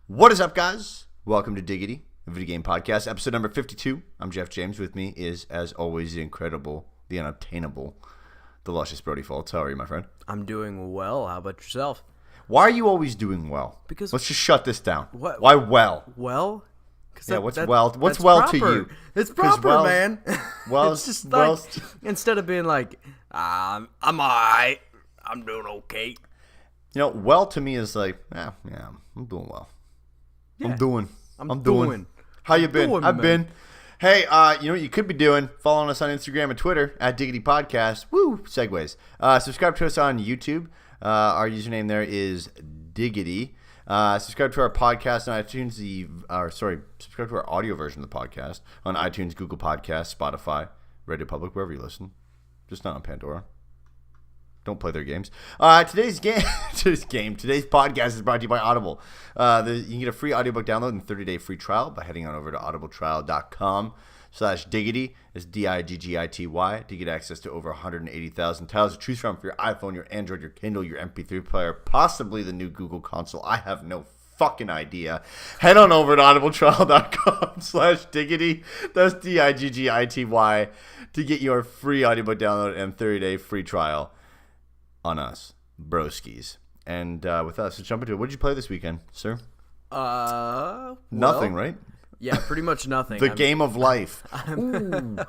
What is up, guys? Welcome to Diggity, a video game podcast, episode number 52. I'm Jeff James. With me is, as always, the incredible, the unobtainable, the luscious Brody Fultz. How are you, my friend? I'm doing well. How about yourself? Why are you always doing well? Because let's just shut this down. What? Why well? Well? Yeah, what's well to you? It's proper, man. Well, it's just like, instead of being like, I'm alright, I'm doing okay. You know, well to me is like, yeah, I'm doing well. Yeah, I'm doing. How you been? I've been. Hey, you know what you could be doing? Following us on Instagram and Twitter at Diggity Podcast. Woo, segues. Subscribe to us on YouTube. Our username there is Diggity. Subscribe to our podcast on iTunes. Subscribe to our audio version of the podcast on iTunes, Google Podcasts, Spotify, Radio Public, wherever you listen. Just not on Pandora. Don't play their games. Today's podcast is brought to you by Audible. You can get a free audiobook download and 30-day free trial by heading on over to audibletrial.com/Diggity. It's Diggity to get access to over 180,000 titles to choose from for your iPhone, your Android, your Kindle, your MP3 player, possibly the new Google console. I have no fucking idea. Head on over to audibletrial.com/Diggity. That's Diggity to get your free audiobook download and 30-day free trial on us, broskies. And with us, let's jump into it. What did you play this weekend, sir? Nothing, right? Yeah, pretty much nothing. The game of life. I'm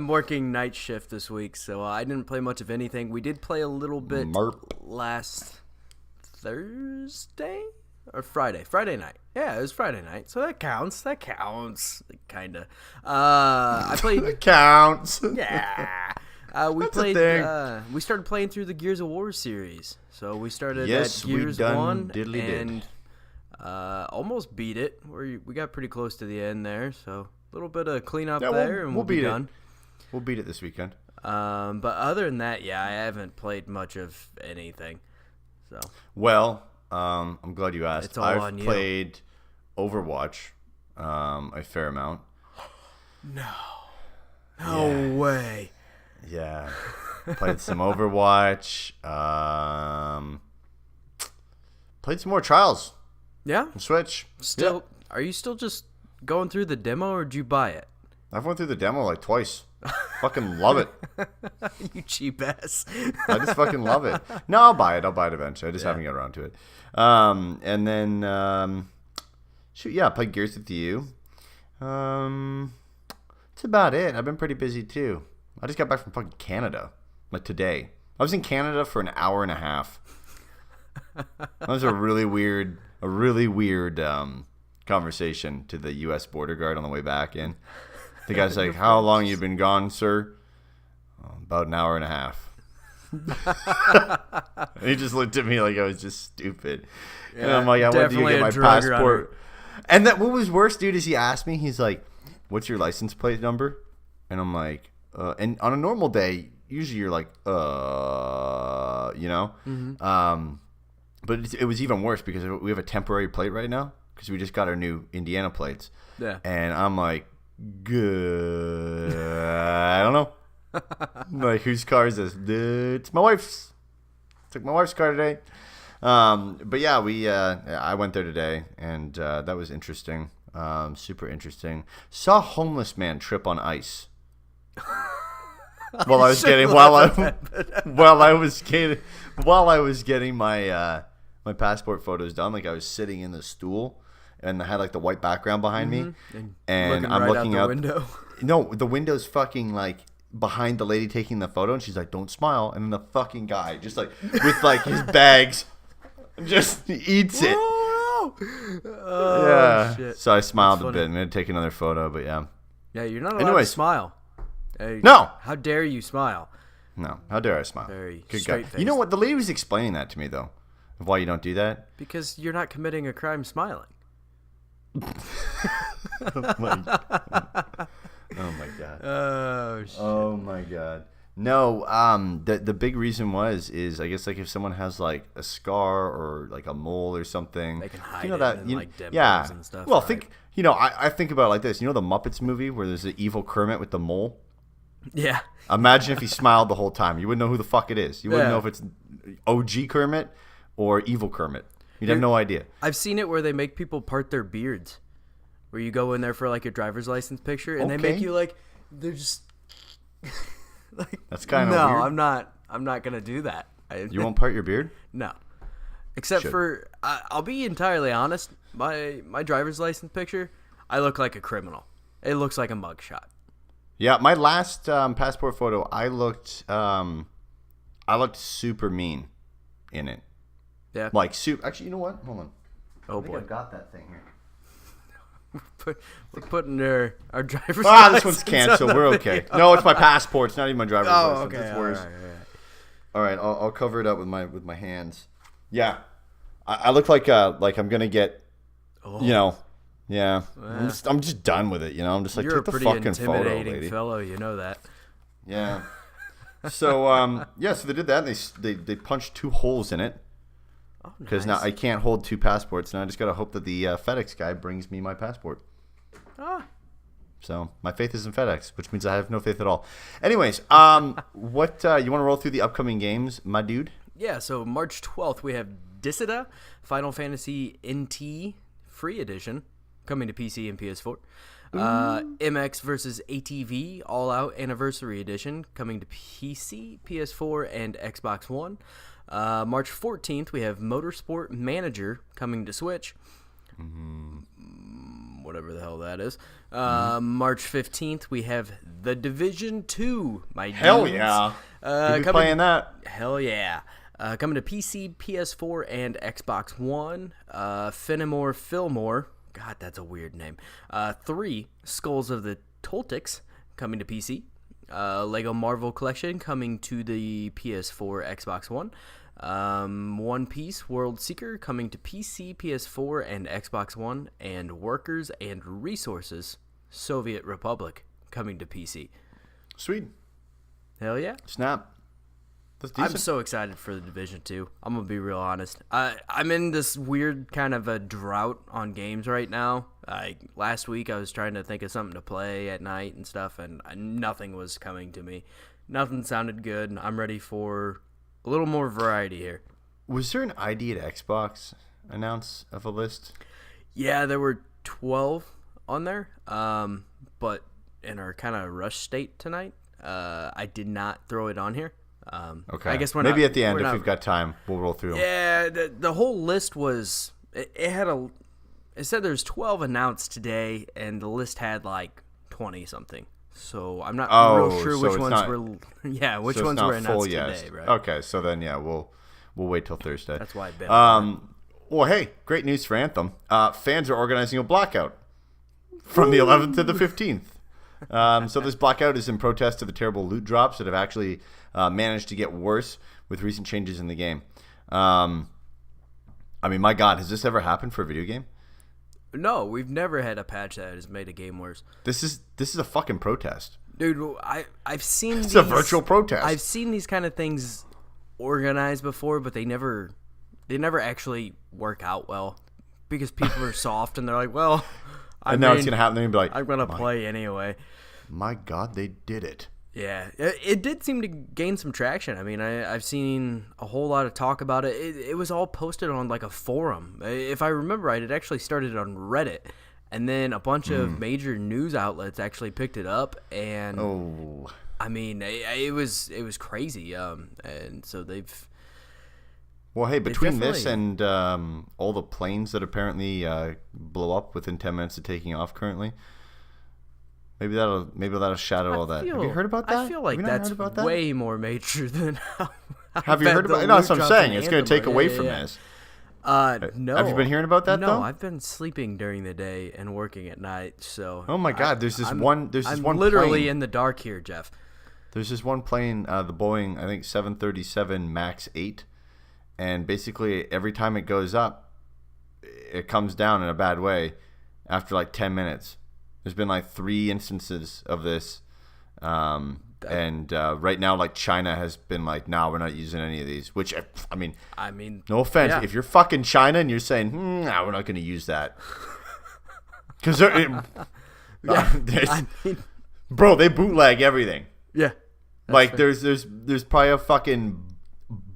working night shift this week, so I didn't play much of anything. We did play a little bit last Thursday or Friday night. Yeah, it was Friday night, so that counts. Kind of. I played. It counts. Yeah. We started playing through the Gears of War series. So we started at Gears 1 and almost beat it. We got pretty close to the end there. So a little bit of cleanup there, and we'll be done. We'll beat it this weekend. But other than that, I haven't played much of anything. So I'm glad you asked. I've played Overwatch a fair amount. No way. Yeah, played some Overwatch. Played some more Trials. Yeah, Switch. Are you still just going through the demo, or did you buy it? I've went through the demo like twice. Fucking love it. You cheap ass. I just fucking love it. No, I'll buy it eventually. I just haven't got around to it. And then I played Gears with you. That's about it. I've been pretty busy too. I just got back from fucking Canada, like today. I was in Canada for an hour and a half. That was a really weird conversation to the U.S. border guard on the way back in. The guy's like, "How long you been gone, sir?" About an hour and a half. And he just looked at me like I was just stupid. Yeah, and I'm like, "I went to get my passport." And what was worse, dude, is he asked me, he's like, "What's your license plate number?" And I'm like, and on a normal day, usually you're like, you know? Mm-hmm. But it was even worse because we have a temporary plate right now because we just got our new Indiana plates. Yeah. And I'm like, good. I don't know. Like, whose car is this? It's my wife's. Took my wife's car today. But yeah, I went there today, and that was interesting. Super interesting. Saw a homeless man trip on ice. While I was getting my my passport photos done, like I was sitting in the stool and I had like the white background behind me, and I'm looking out the window. No, the window's fucking like behind the lady taking the photo, and she's like, "Don't smile," and then the fucking guy just like with like his bags just eats it. Oh, yeah. Shit. So I smiled a bit. I'm gonna take another photo, but yeah. Yeah, you're not allowed to smile. Hey, no. How dare you smile? No. How dare I smile? Very good straight guy. face. You know what? The lady was explaining that to me, though, of why you don't do that. Because you're not committing a crime smiling. Oh my god. Oh, shit. Oh my god. No, the big reason is I guess like if someone has like a scar or like a mole or something, they can hide like dimples and stuff. Well, right? I think about it like this. You know the Muppets movie where there's the evil Kermit with the mole? Yeah. Imagine if he smiled the whole time. You wouldn't know who the fuck it is. You wouldn't know if it's OG Kermit or evil Kermit. You'd have no idea. I've seen it where they make people part their beards. Where you go in there for like your driver's license picture, and they make you like they're just like. That's kind of weird. No, I'm not gonna do that. You won't part your beard? No, except for I'll be entirely honest. My driver's license picture, I look like a criminal. It looks like a mugshot. Yeah, my last passport photo, I looked super mean in it. Yeah, like super. Actually, you know what? Hold on. Oh boy, I've got that thing here. We're putting our driver's license. This one's canceled. We're okay. No, it's my passport. It's not even my driver's license. Okay. It's worse. All right. I'll cover it up with my hands. Yeah, I look like I'm gonna get, yeah. I'm just done with it. I'm just like, you're take the a pretty fucking photo, intimidating lady. fellow. You know that. Yeah. So so they did that. And they punched 2 holes in it. Because now I can't hold 2 passports, and I just gotta hope that the FedEx guy brings me my passport. So my faith is in FedEx, which means I have no faith at all. Anyways, what you want to roll through the upcoming games, my dude? Yeah. So March 12th we have Diggity, Final Fantasy NT Free Edition, coming to PC and PS4. MX versus ATV All Out Anniversary Edition, coming to PC, PS4, and Xbox One. March 14th, we have Motorsport Manager coming to Switch. Whatever the hell that is. March 15th, we have The Division 2. Hell dudes. Yeah. You be playing that? Hell yeah. Coming to PC, PS4, and Xbox One. Fenimore Fillmore. God, that's a weird name. 3, Skulls of the Toltecs coming to PC. Lego Marvel Collection coming to the PS4, Xbox One. One Piece World Seeker coming to PC, PS4, and Xbox One. And Workers and Resources Soviet Republic coming to PC. Sweet. Hell yeah. Snap. I'm so excited for The Division 2. I'm going to be real honest. I'm in this weird kind of a drought on games right now. Last week I was trying to think of something to play at night and stuff, and nothing was coming to me. Nothing sounded good. I'm ready for a little more variety here. Was there an ID at Xbox announce of a list? Yeah, there were 12 on there, but in our kind of rush state tonight, I did not throw it on here. Okay. I guess maybe at the end, if we've got time, we'll roll through them. Yeah, the whole list was it said there's 12 announced today, and the list had like 20 something. So I'm not real sure which ones which ones were announced today. Right? Okay, so then we'll wait till Thursday. That's why I bet. Well, hey, great news for Anthem. Fans are organizing a blackout from the 11th to the 15th. So this blackout is in protest to the terrible loot drops that have actually managed to get worse with recent changes in the game. I mean, my God, has this ever happened for a video game? No, we've never had a patch that has made a game worse. This is a fucking protest, dude. I've seen it's a virtual protest. I've seen these kind of things organized before, but they never actually work out well because people are soft and they're like, well, now it's gonna happen. They're gonna be like, I'm gonna play anyway. My God, they did it. Yeah, it did seem to gain some traction. I mean, I've seen a whole lot of talk about it. It was all posted on like a forum. If I remember right, it actually started on Reddit, and then a bunch of major news outlets actually picked it up. And I mean, it was crazy. And so they've. Well, hey, between this and all the planes that apparently blow up within 10 minutes of taking off currently. Maybe that'll shadow all that. Have you heard about that? I feel like that's way more major than. Have you heard about it? No, that's what I'm saying. It's going to take away from this. No. Have you been hearing about that? No, I've been sleeping during the day and working at night. So. Oh my God! I'm literally in the dark here, Jeff. There's this one plane, the Boeing, I think 737 MAX 8, and basically every time it goes up, it comes down in a bad way after like 10 minutes. There's been like 3 instances of this, and right now, like China has been like, "No, we're not using any of these." Which, I mean, no offense, if you're fucking China and you're saying, "No, we're not going to use that," because bro, they bootleg everything. Yeah, like fair. there's probably a fucking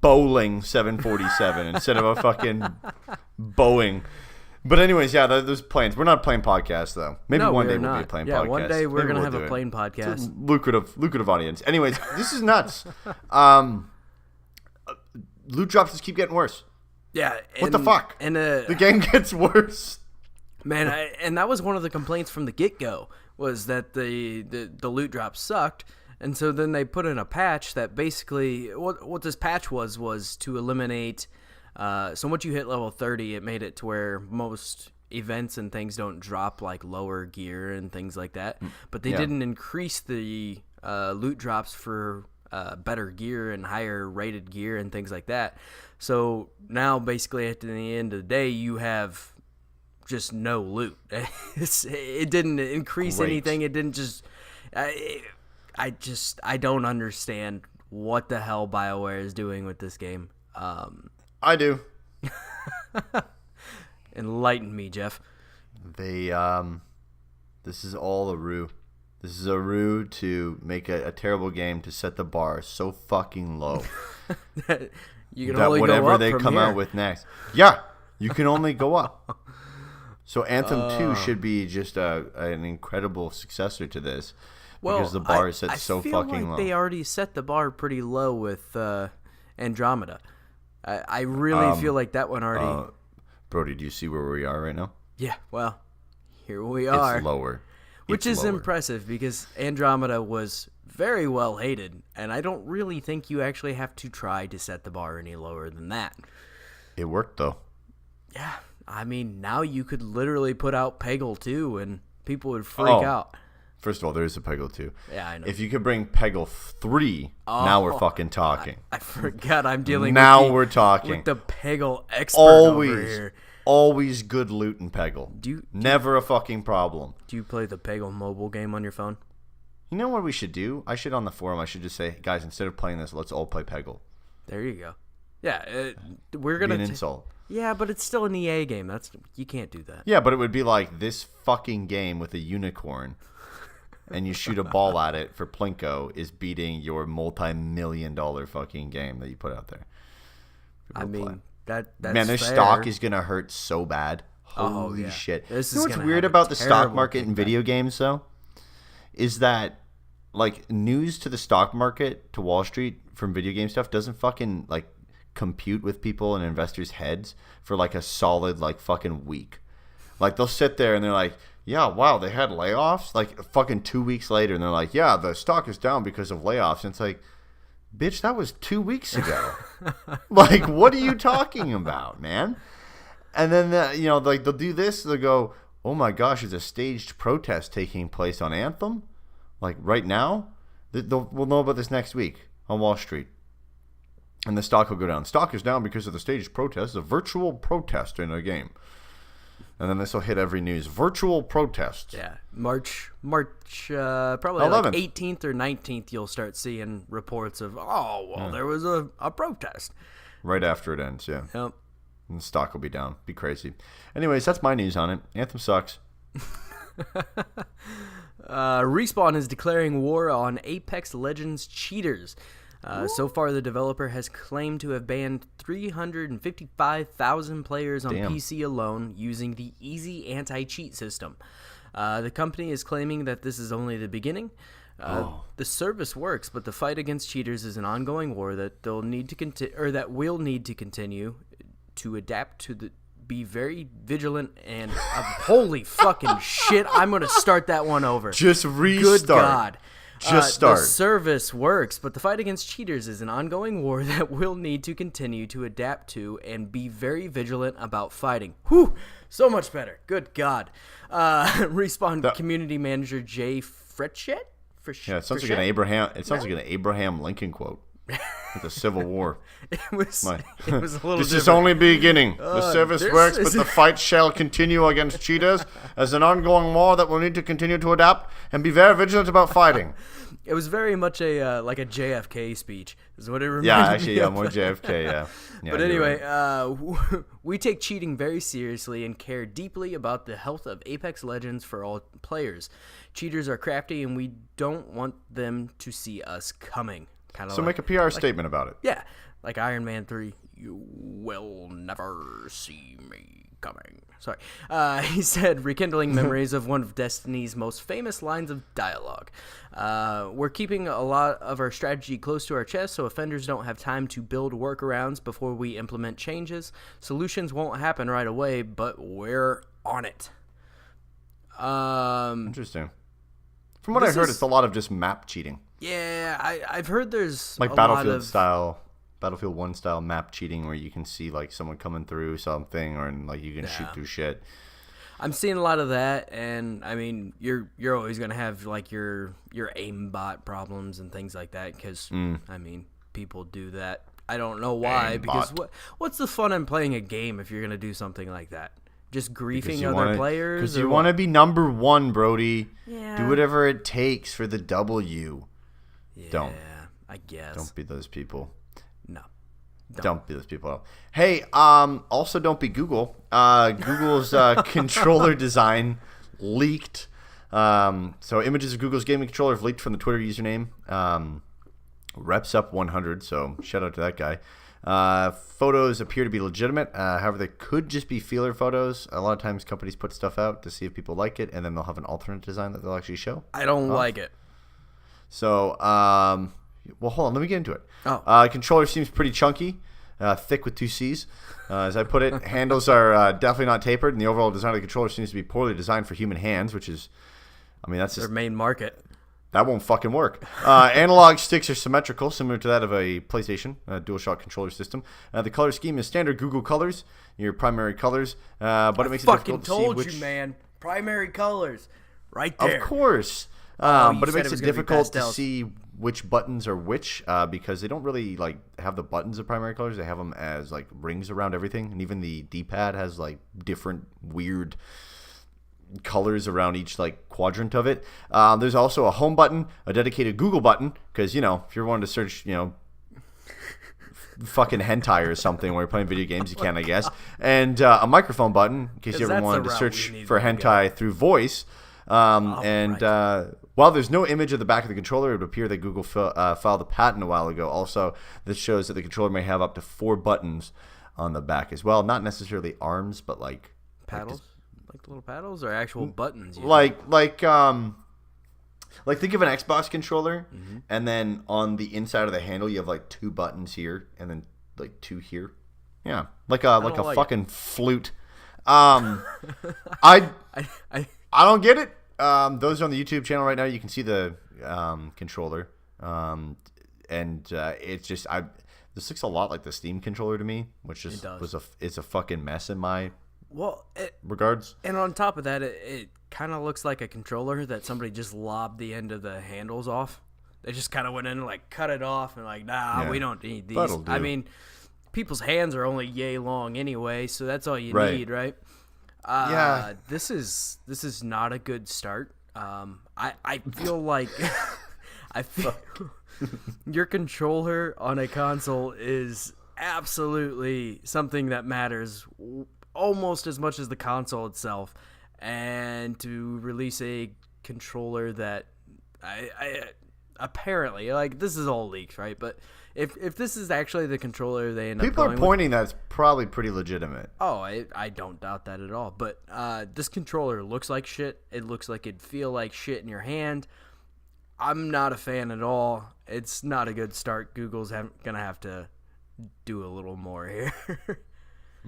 Bowling 747 instead of a fucking Boeing. But anyways, yeah, those planes. We're not playing podcasts though. Maybe one day we'll be playing podcasts. Yeah, one day we're gonna have a plane podcast. It's a lucrative audience. Anyways, this is nuts. Loot drops just keep getting worse. Yeah. What the fuck? And the game gets worse. Man, and that was one of the complaints from the get-go, was that the loot drops sucked. And so then they put in a patch that basically, what this patch was to eliminate, so once you hit level 30, it made it to where most events and things don't drop like lower gear and things like that. But they didn't increase the loot drops for better gear and higher rated gear and things like that. So now basically at the end of the day, you have just no loot. It didn't increase anything. It didn't just... I don't understand what the hell BioWare is doing with this game. I do. Enlighten me, Jeff. This is all a ruse. This is a ruse to make a terrible game to set the bar so fucking low you can only whatever go up they from come here. out with next. Yeah, you can only go up. So Anthem 2 should be just an incredible successor to this. Because the bar is set so fucking low. They already set the bar pretty low with Andromeda. I really feel like that one already... Brody, do you see where we are right now? Yeah, well, here we are. It's lower. Which is impressive because Andromeda was very well hated, and I don't really think you actually have to try to set the bar any lower than that. It worked, though. Yeah, I mean, now you could literally put out Peggle 2, and people would freak out. First of all, there is a Peggle 2. Yeah, I know. If you could bring Peggle 3, now we're fucking talking. I forgot I'm dealing we're talking. With the Peggle expert over here. Always good loot in Peggle. Never a fucking problem. Do you play the Peggle mobile game on your phone? You know what we should do? On the forum, I should just say, guys, instead of playing this, let's all play Peggle. There you go. Yeah, we're going to... Be an insult. Yeah, but it's still an EA game. You can't do that. Yeah, but it would be like this fucking game with a unicorn, and you shoot a ball at it for Plinko is beating your multi-million-dollar fucking game that you put out there. I mean... That's man, their stock is gonna hurt so bad. Holy shit! You know what's weird about the stock market in video games, though, is that like news to the stock market to Wall Street from video game stuff doesn't fucking like compute with people and investors' heads for like a solid like fucking week. Like they'll sit there and they're like, "Yeah, wow, they had layoffs." Like fucking 2 weeks later, and they're like, "Yeah, the stock is down because of layoffs." And it's like, bitch, that was 2 weeks ago. Like, what are you talking about, man? And then, like they'll do this. They'll go, oh my gosh, there's a staged protest taking place on Anthem. Like right now, we'll know about this next week on Wall Street. And the stock will go down. Stock is down because of the staged protest, a virtual protest in a game. And then this will hit every news. Virtual protest. Yeah. March probably 11th. Like 18th or 19th, you'll start seeing reports of, there was a protest. Right after it ends, yeah. Yep. And the stock will be down. Be crazy. Anyways, that's my news on it. Anthem sucks. Respawn is declaring war on Apex Legends cheaters. So far, the developer has claimed to have banned 355,000 players on PC alone using the Easy Anti-Cheat system. The company is claiming that this is only the beginning. The service works, but the fight against cheaters is an ongoing war that they'll need to that will need to continue to adapt to be very vigilant and holy fucking shit! I'm gonna start that one over. Just restart. Good God. Just start. The service works, but the fight against cheaters is an ongoing war that will need to continue to adapt to and be very vigilant about fighting. Whew, so much better. Good God. Respawn community manager Jay Fretchett? Yeah, it sounds like an Abraham. It sounds like an Abraham Lincoln quote. With the Civil War. It was a little This different. is only beginning. The service works, but the fight shall continue against cheaters as an ongoing war that will need to continue to adapt and be very vigilant about fighting. It was very much a like a JFK speech, is what it reminded me of. More JFK, yeah. But anyway, we take cheating very seriously and care deeply about the health of Apex Legends for all players. Cheaters are crafty, and we don't want them to see us coming. So make a PR statement about it. Yeah. like Iron Man 3. You will never see me coming. Sorry. He said, rekindling memories of one of Destiny's most famous lines of dialogue. We're keeping a lot of our strategy close to our chest so offenders don't have time to build workarounds before we implement changes. Solutions won't happen right away, but we're on it. Interesting. From what I heard, it's a lot of just map cheating. Yeah, I've heard there's like Battlefield 1 style map cheating where you can see like someone coming through something or like you can shoot through shit. I'm seeing a lot of that, and I mean you're always gonna have like your aimbot problems and things like that because I mean people do that. I don't know why because what's the fun in playing a game if you're gonna do something like that? Just griefing other players? Because you want to be number one, Brody. Yeah. Do whatever it takes for the W. Yeah, don't. I guess. Don't be those people. No. Don't be those people. Hey, also don't be Google. Google's controller design leaked. So images of Google's gaming controller have leaked from the Twitter username RepsUp100. So shout out to that guy. Photos appear to be legitimate. However, they could just be feeler photos. A lot of times companies put stuff out to see if people like it, and then they'll have an alternate design that they'll actually show. I don't like it. So, well, hold on. Let me get into it. Controller seems pretty chunky, thick with 2 C's. As I put it, handles are definitely not tapered, and the overall design of the controller seems to be poorly designed for human hands, which is, I mean, that's their main market. That won't fucking work. Analog sticks are symmetrical, similar to that of a PlayStation DualShock controller system. The color scheme is standard Google colors, your primary colors, but it makes it difficult to see which... fucking told you, man. Primary colors. Right there. Of course. But it makes it difficult to see which buttons are which because they don't really like have the buttons of primary colors. They have them as like rings around everything, and even the D-pad has like different weird colors around each like quadrant of it. There's also a home button, a dedicated Google button, because you know if you're wanting to search, you know, fucking hentai or something while you're playing video games, you can, I guess, and a microphone button in case you ever wanted to search for hentai through voice. While there's no image of the back of the controller, it would appear that Google filed a patent a while ago. Also, this shows that the controller may have up to 4 buttons on the back as well. Not necessarily arms, but like paddles. Like little paddles or actual buttons? Like think of an Xbox controller, and then on the inside of the handle you have like 2 buttons here, and then like 2 here. Yeah, like a fucking flute. I don't get it. Those are on the YouTube channel right now. You can see the controller, and it's just this looks a lot like the Steam controller to me, which just it's a fucking mess in my regards. And on top of that, it kind of looks like a controller that somebody just lobbed the end of the handles off. They just kind of went in and like cut it off and like, we don't need these. That'll do. I mean, people's hands are only yay long anyway, so that's all you need, right? This is not a good start. I feel like your controller on a console is absolutely something that matters almost as much as the console itself, and to release a controller that I apparently, like, this is all leaks, right? But if this is actually the controller they end up going with... People are pointing that it's probably pretty legitimate. Oh, I don't doubt that at all. But this controller looks like shit. It looks like it'd feel like shit in your hand. I'm not a fan at all. It's not a good start. Google's going to have to do a little more here.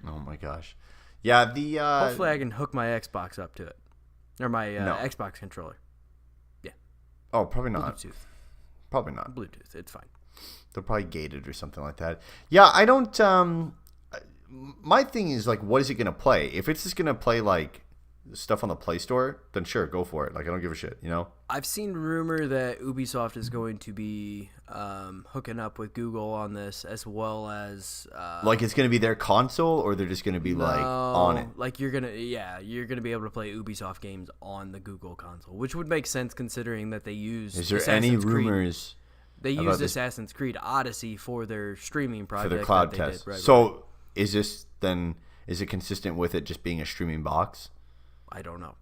Oh, my gosh. Yeah, hopefully I can hook my Xbox up to it. Or my Xbox controller. Yeah. Oh, probably not. Bluetooth. Probably not. Bluetooth. It's fine. They're probably gated or something like that. Yeah, I don't... my thing is, like, what is it going to play? If it's just going to play, like, stuff on the Play Store, then sure, go for it. Like, I don't give a shit, you know? I've seen rumor that Ubisoft is going to be hooking up with Google on this, as well as... like, it's going to be their console, or they're just going to be, like, on it? Like, you're going to be able to play Ubisoft games on the Google console, which would make sense considering that they use Is there Assassin's any rumors... They used Assassin's Creed Odyssey for their streaming project. For their cloud test. So is it consistent with it just being a streaming box? I don't know.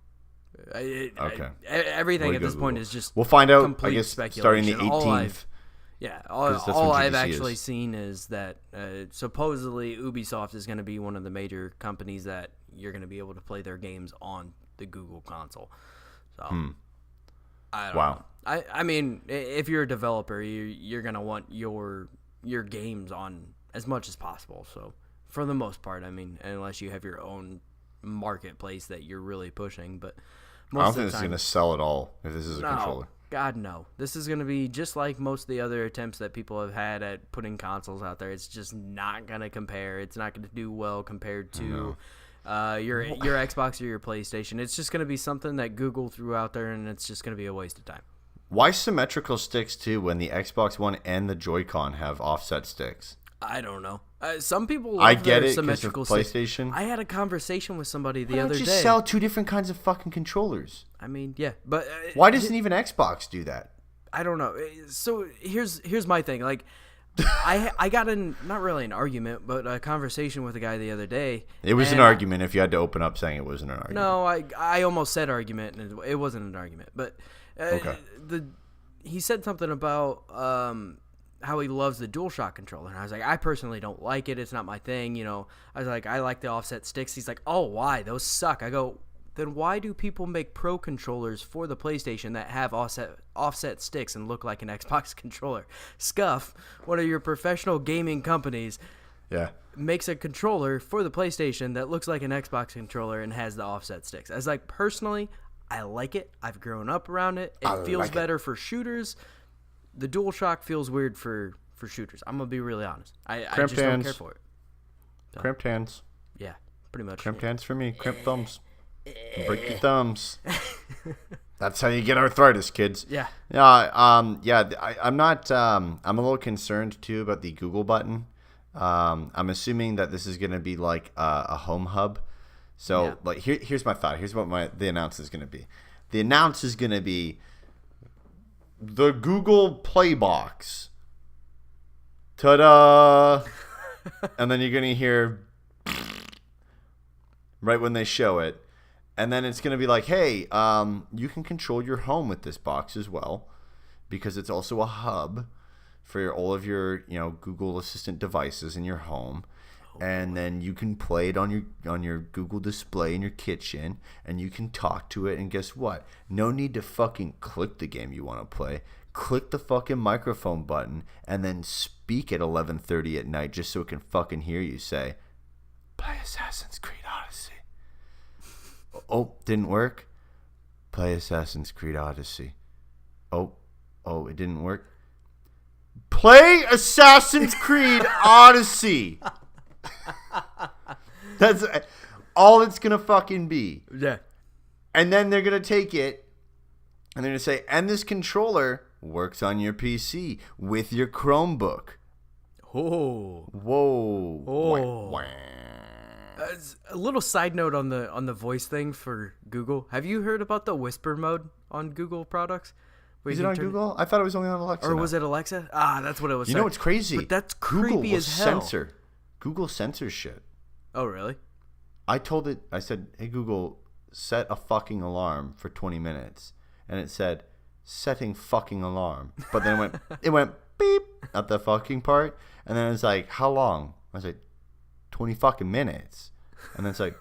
Everything at this point is just we'll find out, I guess, starting the 18th. Yeah, all I've actually seen is that supposedly Ubisoft is going to be one of the major companies that you're going to be able to play their games on the Google console. So, I don't know. I mean, if you're a developer, you're going to want your games on as much as possible. So, for the most part, I mean, unless you have your own marketplace that you're really pushing, but I don't think it's going to sell at all if this is a controller. God, no. This is going to be just like most of the other attempts that people have had at putting consoles out there. It's just not going to compare. It's not going to do well compared to your Xbox or your PlayStation. It's just going to be something that Google threw out there, and it's just going to be a waste of time. Why symmetrical sticks, too, when the Xbox One and the Joy-Con have offset sticks? I don't know. Some people love their symmetrical PlayStation. I had a conversation with somebody the other day. Just sell two different kinds of fucking controllers. I mean, yeah, but why doesn't even Xbox do that? I don't know. So here's my thing. Like, I got in not really an argument, but a conversation with a guy the other day. It was an argument. If you had to open up saying it wasn't an argument. No, I almost said argument, and it wasn't an argument. But okay. He said something about how he loves the DualShock controller. And I was like, I personally don't like it. It's not my thing. You know, I was like, I like the offset sticks. He's like, oh, why? Those suck. I go, then why do people make pro controllers for the PlayStation that have offset sticks and look like an Xbox controller? Scuff, one of your professional gaming companies, makes a controller for the PlayStation that looks like an Xbox controller and has the offset sticks. I was like, personally, I like it. I've grown up around it. It feels better for shooters. The DualShock feels weird for shooters. I'm going to be really honest. I just don't care for it. So, cramped hands. Yeah, pretty much. Cramped hands for me. Cramped thumbs. Break your thumbs. That's how you get arthritis, kids. Yeah. I'm not. I'm a little concerned, too, about the Google button. I'm assuming that this is going to be like a home hub. So, like, here's my thought. Here's what the announce is going to be. The announce is going to be the Google Play Box. Ta-da! And then you're going to hear right when they show it. And then it's going to be like, hey, you can control your home with this box as well, because it's also a hub for all of your, Google Assistant devices in your home. And then you can play it on your Google display in your kitchen, and you can talk to it. And guess what? No need to fucking click the game you want to play. Click the fucking microphone button, and then speak at 11:30 at night just so it can fucking hear you say, "Play Assassin's Creed Odyssey." Oh, didn't work? Play Assassin's Creed Odyssey. Oh, it didn't work? Play Assassin's Creed Odyssey. That's all it's gonna fucking be. Yeah. And then they're gonna take it and they're gonna say, and this controller works on your PC with your Chromebook. Oh. Whoa. Oh. Wah. A little side note on the voice thing for Google. Have you heard about the whisper mode on Google products? Is it on Google? I thought it was only on Alexa. Or was it Alexa? That's what it was. You know what's crazy? But that's creepy as hell. Google censors shit. Oh, really? I said, hey, Google, set a fucking alarm for 20 minutes. And it said, setting fucking alarm. But then it went beep at the fucking part. And then it's like, how long? I was like, 20 fucking minutes. And then it's like,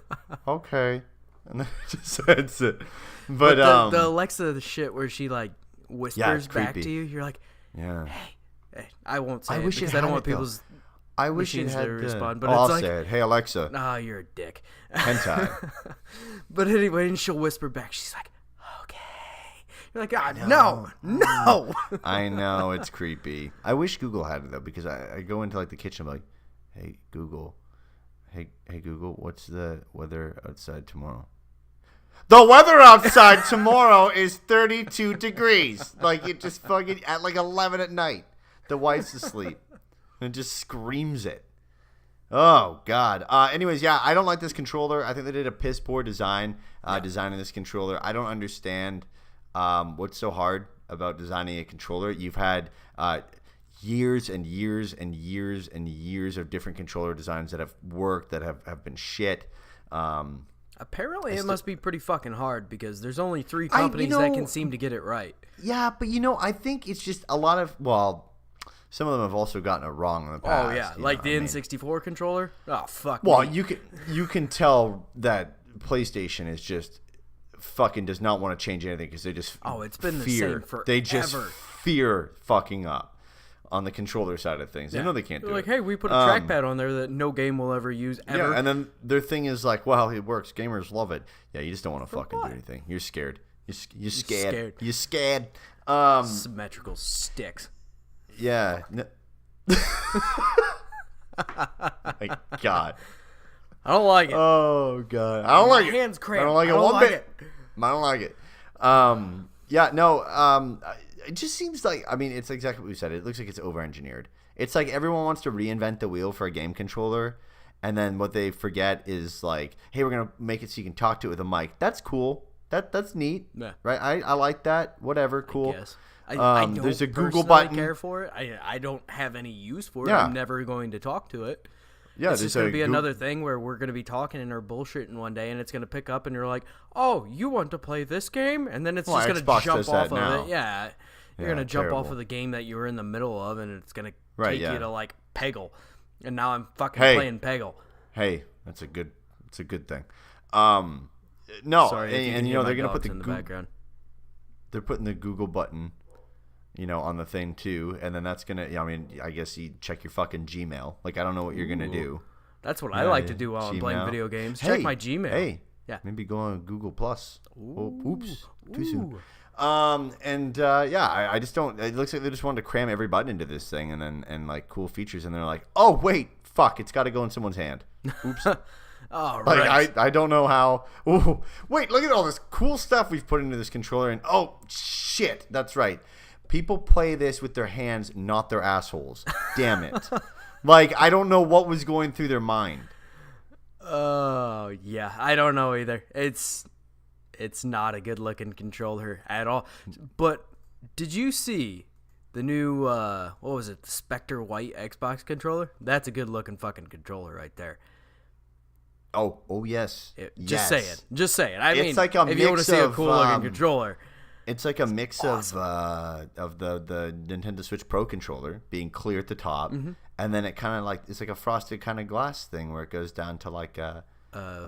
okay. And then it just says it. But the Alexa shit where she like whispers back to you, you're like, hey, I won't say it because I don't want people's... I wish it had to respond, but I'll it's like, say it. Hey, Alexa. Nah, you're a dick. Hentai. But anyway, and she'll whisper back. She's like, okay. You're like, God, no. I know, it's creepy. I wish Google had it, though, because I go into, like, the kitchen, I'm like, hey, Google. Hey, Google, what's the weather outside tomorrow? The weather outside tomorrow is 32 degrees. Like, it just fucking, at like 11 at night. The wife's asleep. And just screams it. Oh, God. Anyways, I don't like this controller. I think they did a piss poor designing this controller. I don't understand what's so hard about designing a controller. You've had years and years and years and years of different controller designs that have worked, that have been shit. Apparently, it must be pretty fucking hard because there's only 3 companies that can seem to get it right. Yeah, but I think it's just a lot of, well... some of them have also gotten it wrong in the past. Oh yeah, like the N64 controller. Oh fuck. Well, you can tell that PlayStation is just fucking does not want to change anything because they just it's been the same forever. They just fear fucking up on the controller side of things. They know they can't do it. Like, hey, we put a trackpad on there that no game will ever use ever. Yeah, and then their thing is like, well, it works. Gamers love it. Yeah, you just don't want to fucking do anything. You're scared. You're scared. You're scared. Symmetrical sticks. Yeah. My God. I don't like it. Oh God. I don't like it. Hands cramp. I don't like it one bit. I don't like it. Yeah. No. It just seems like, I mean, it's exactly what we said. It looks like it's over-engineered. It's like everyone wants to reinvent the wheel for a game controller, and then what they forget is like, hey, we're gonna make it so you can talk to it with a mic. That's cool. That's neat. Yeah. Right. I like that. Whatever. Cool. I don't there's a Google button. Care for it. I don't have any use for it. Yeah. I'm never going to talk to it. Yeah, it's just going to be another thing where we're going to be talking and or bullshitting one day, and it's going to pick up, and you're like, "Oh, you want to play this game?" And then it's just going to jump off of it. Yeah, you're going to jump off of the game that you were in the middle of, and it's going to take you to like Peggle, and now I'm fucking playing Peggle. Hey, it's a good thing. No, sorry, and you know they're going to put in the background. They're putting the Google button, you know, on the thing too, and then that's gonna. I mean, I guess you check your fucking Gmail. Like, I don't know what you're gonna do. That's what I like to do while I'm playing video games. Check my Gmail. Hey, yeah, maybe go on Google Plus. Oops, too soon. I just don't. It looks like they just wanted to cram every button into this thing, and like cool features, and they're like, oh wait, fuck, it's got to go in someone's hand. Oops. Oh, like, right. I don't know how. Ooh, wait, look at all this cool stuff we've put into this controller, and oh shit, that's right. People play this with their hands, not their assholes. Damn it. Like, I don't know what was going through their mind. Oh, yeah. I don't know either. It's not a good-looking controller at all. But did you see the new, what was it, the Spectre White Xbox controller? That's a good-looking fucking controller right there. Oh yes. Just saying. I mean, like a if you want to see a cool-looking controller. It's like a mix of the Nintendo Switch Pro controller being clear at the top, and then it kind of like it's like a frosted kind of glass thing where it goes down to like a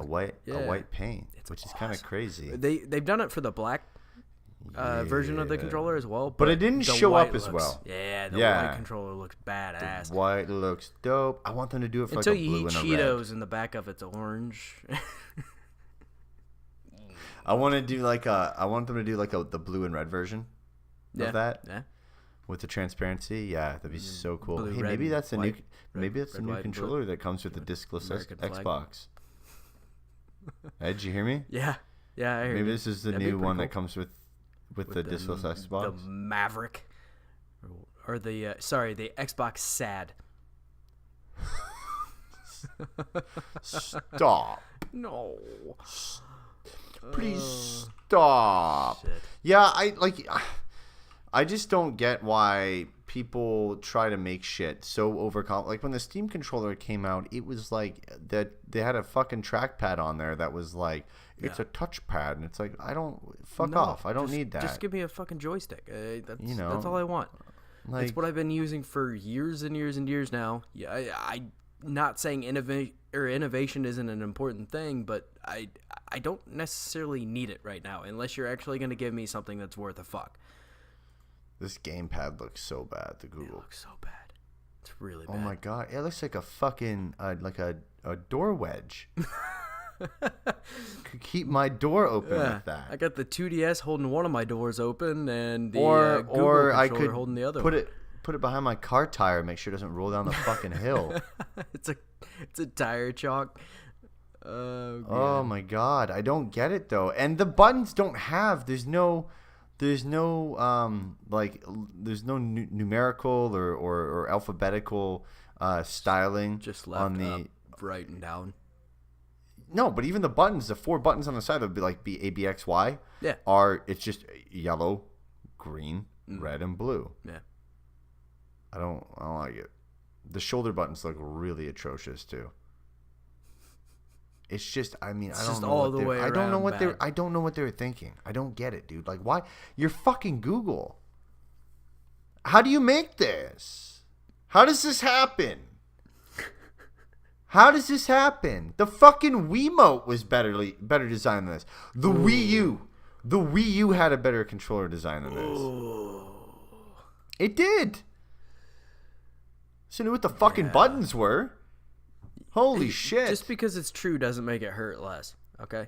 white paint, which is kind of crazy. They've done it for the black version of the controller as well, but it didn't show up as well. Yeah, the white controller looks badass. The white looks dope. I want them to do it for until like a blue and a red. Until you eat Cheetos in the back of it's orange. I want them to do like the blue and red version of that. Yeah. With the transparency, yeah, that'd be so cool. Blue, hey, red, maybe that's a white, new white, controller blue. That comes with the discless Xbox. Hey, did you hear me? Yeah, I heard. Maybe this is the new one that comes with the discless Xbox. The Maverick, or the the Xbox SAD. Stop. No. Please stop. Shit. Yeah, I just don't get why people try to make shit so overcomplicated. Like when the Steam controller came out, it was like that they had a fucking trackpad on there that was like it's a touchpad, and it's like I don't off. I don't need that. Just give me a fucking joystick. That's all I want. Like, it's what I've been using for years and years and years now. Yeah, I not saying innovation isn't an important thing, but I don't necessarily need it right now unless you're actually going to give me something that's worth a fuck. This gamepad looks so bad. The Google. It looks so bad. It's really bad. Oh my god! It looks like a fucking like a door wedge. Could keep my door open with that. I got the 2DS holding one of my doors open, and the Google controller I could holding the other. Put it behind my car tire. Make sure it doesn't roll down the fucking hill. It's a tire chalk. Oh my god! I don't get it though. And the buttons don't have. There's no numerical or alphabetical styling. Just left on the up, right and down. No, but even the buttons, the 4 buttons on the side that would be like A, B, X, Y. Yeah. It's just yellow, green, red, and blue. Yeah. I don't like it. The shoulder buttons look really atrocious too. It's just, I mean, I don't know what they were thinking. I don't get it, dude. Like, why? You're fucking Google. How do you make this? How does this happen? How does this happen? The fucking Wiimote was better designed than this. The Wii U had a better controller design than this. Ooh. It did. So knew what the fucking buttons were. Holy shit. Just because it's true doesn't make it hurt less, okay?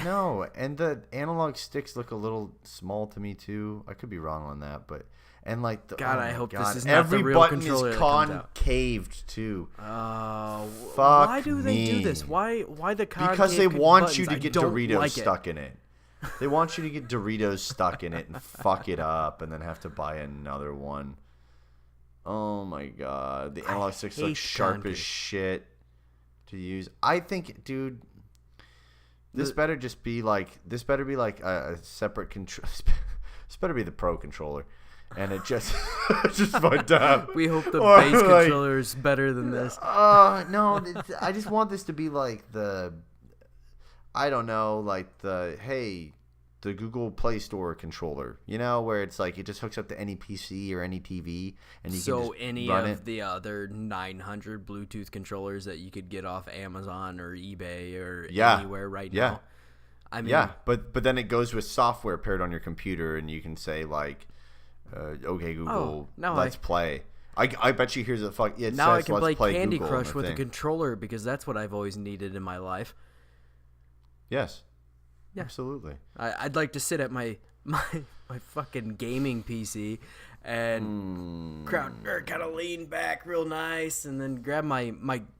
No, and the analog sticks look a little small to me too. I could be wrong on that, but and like I hope this is not the real controller. Every button is concaved too. Oh, fuck why do they do this? Why the concave? Because they want you to get Doritos stuck in it. They want you to get Doritos stuck in it and fuck it up, and then have to buy another one. Oh my god, the analog sticks look sharp as shit to use. I think, dude. This better be like a separate control. This better be the Pro controller, and it just fucked up. We hope the base controller is better than this. No, I just want this to be like the the Google Play Store controller, where it's like it just hooks up to any PC or any TV, and you can just any run of the other 900 Bluetooth controllers that you could get off Amazon or eBay or anywhere now. I mean, but then it goes with software paired on your computer, and you can say like, "Okay, Google, let's play." I bet you here's a fuck. Yeah, now I can play Candy Google Crush with a controller because that's what I've always needed in my life. Yes. Yeah. Absolutely. I'd like to sit at my fucking gaming PC and kind of lean back real nice and then grab my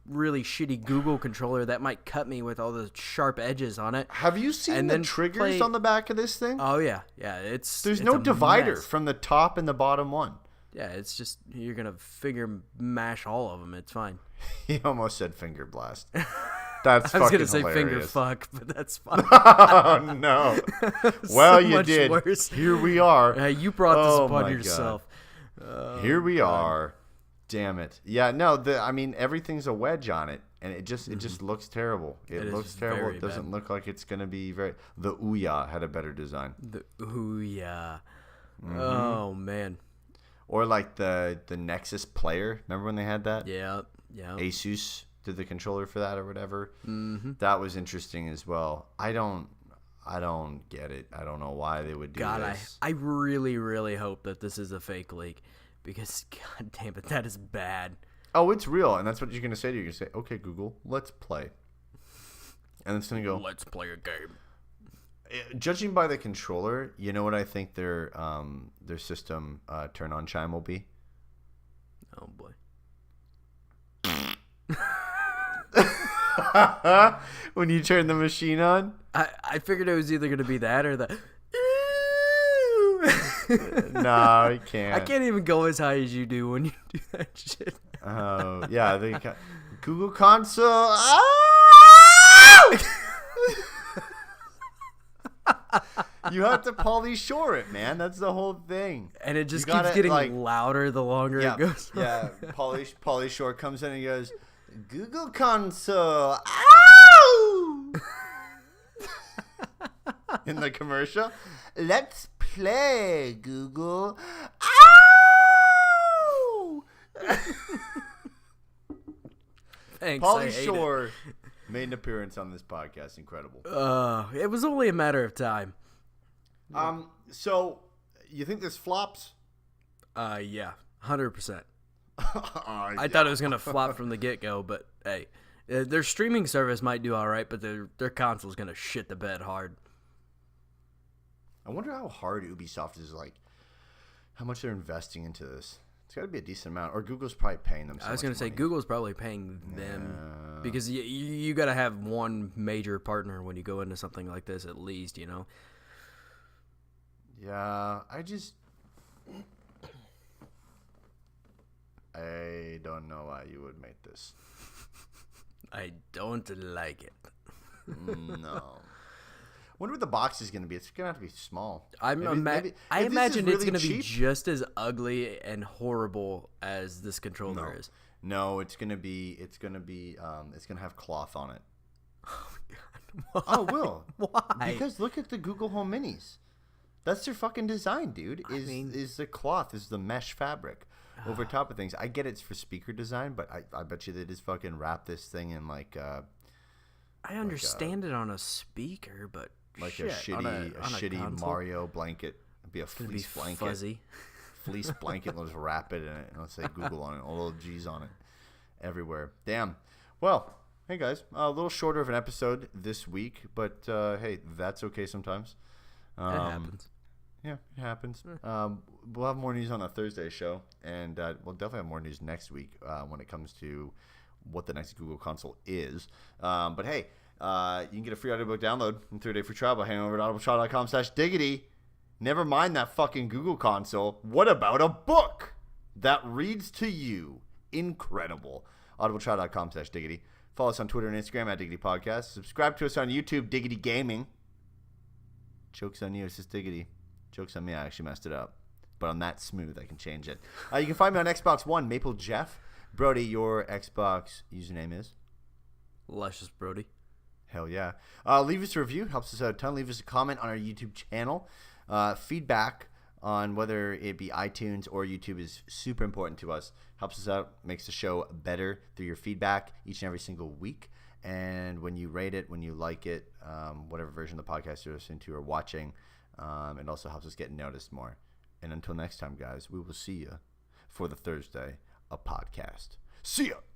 really shitty Google controller that might cut me with all the sharp edges on it. Have you seen the triggers on the back of this thing? Oh, yeah. Yeah, there's no divider from the top and the bottom one. Yeah, it's just you're going to finger mash all of them. It's fine. He almost said finger blast. That's I was going to say finger fuck, but that's fine. Oh, no. Well, you did. Worse. Here we are. You brought this upon yourself. Here we are. Damn it. Yeah, no, everything's a wedge on it, and it just looks terrible. It looks terrible. It doesn't look like it's going to be very... The Ouya had a better design. The Ouya. Mm-hmm. Oh, man. Or like the Nexus Player. Remember when they had that? Yeah. Asus did the controller for that or whatever. Mm-hmm. That was interesting as well. I don't get it. I don't know why they would do this. I really, really hope that this is a fake leak because, god damn it, that is bad. Oh, it's real, and that's what you're going to say to you. You're going to say, okay, Google, let's play. And it's going to go, let's play a game. Judging by the controller, you know what I think their system turn-on chime will be? Oh, boy. When you turn the machine on? I figured it was either going to be that or the... No, you can't. I can't even go as high as you do when you do that shit. Oh, yeah. Google console. You have to Pauly Shore it, man. That's the whole thing. And it just keeps getting louder the longer it goes on. Yeah, Pauly Shore comes in and goes, Google console. Ow! In the commercial. Let's play, Google. Ow! Thanks, Pauly Shore made an appearance on this podcast. Incredible. It was only a matter of time. So you think this flops? Yeah, 100%. I thought it was gonna flop from the get-go, but hey, their streaming service might do all right, but their console's gonna shit the bed hard. I wonder how hard Ubisoft is, like, how much they're investing into this. It's got to be a decent amount, or Google's probably paying them. I was gonna say Google's probably paying them because you got to have one major partner when you go into something like this, at least, Yeah, I don't know why you would make this. I don't like it. No. Wonder what the box is going to be. It's going to have to be small. I imagine it's going to be just as ugly and horrible as this controller is. No, it's going to have cloth on it. Oh my god. Why? Oh, it will. Why? Because look at the Google Home Minis. That's their fucking design, dude. Is the cloth, is the mesh fabric. over top of things. I get it's for speaker design, but I bet you they just fucking wrap this thing in like. I understand it on a speaker, but like shit, a shitty Mario blanket. It'd be a fleece blanket. Fuzzy. Fleece blanket. Let's wrap it in it. And let's say Google on it. A little G's on it. Everywhere. Damn. Well, hey guys, a little shorter of an episode this week, but hey, that's okay sometimes. It happens. Yeah, it happens. We'll have more news on a Thursday show, and we'll definitely have more news next week when it comes to what the next Google console is. But hey, you can get a free audiobook download and 3-day free trial by heading over to audibletrial.com/diggity. Never mind that fucking Google console. What about a book that reads to you? Incredible. audibletrial.com/diggity. Follow us on Twitter and Instagram at Diggity Podcast. Subscribe to us on YouTube, Diggity Gaming. Joke's on you, it's just Diggity. Joke's on me, I actually messed it up. But I'm that smooth, I can change it. You can find me on Xbox One, Maple Jeff. Brody, your Xbox username is? Luscious Brody. Hell yeah. Leave us a review, helps us out a ton. Leave us a comment on our YouTube channel. Feedback on whether it be iTunes or YouTube is super important to us. Helps us out, makes the show better through your feedback each and every single week. And when you rate it, when you like it, whatever version of the podcast you're listening to or watching, it also helps us get noticed more. And until next time, guys, we will see you for the Thursday a podcast. See ya!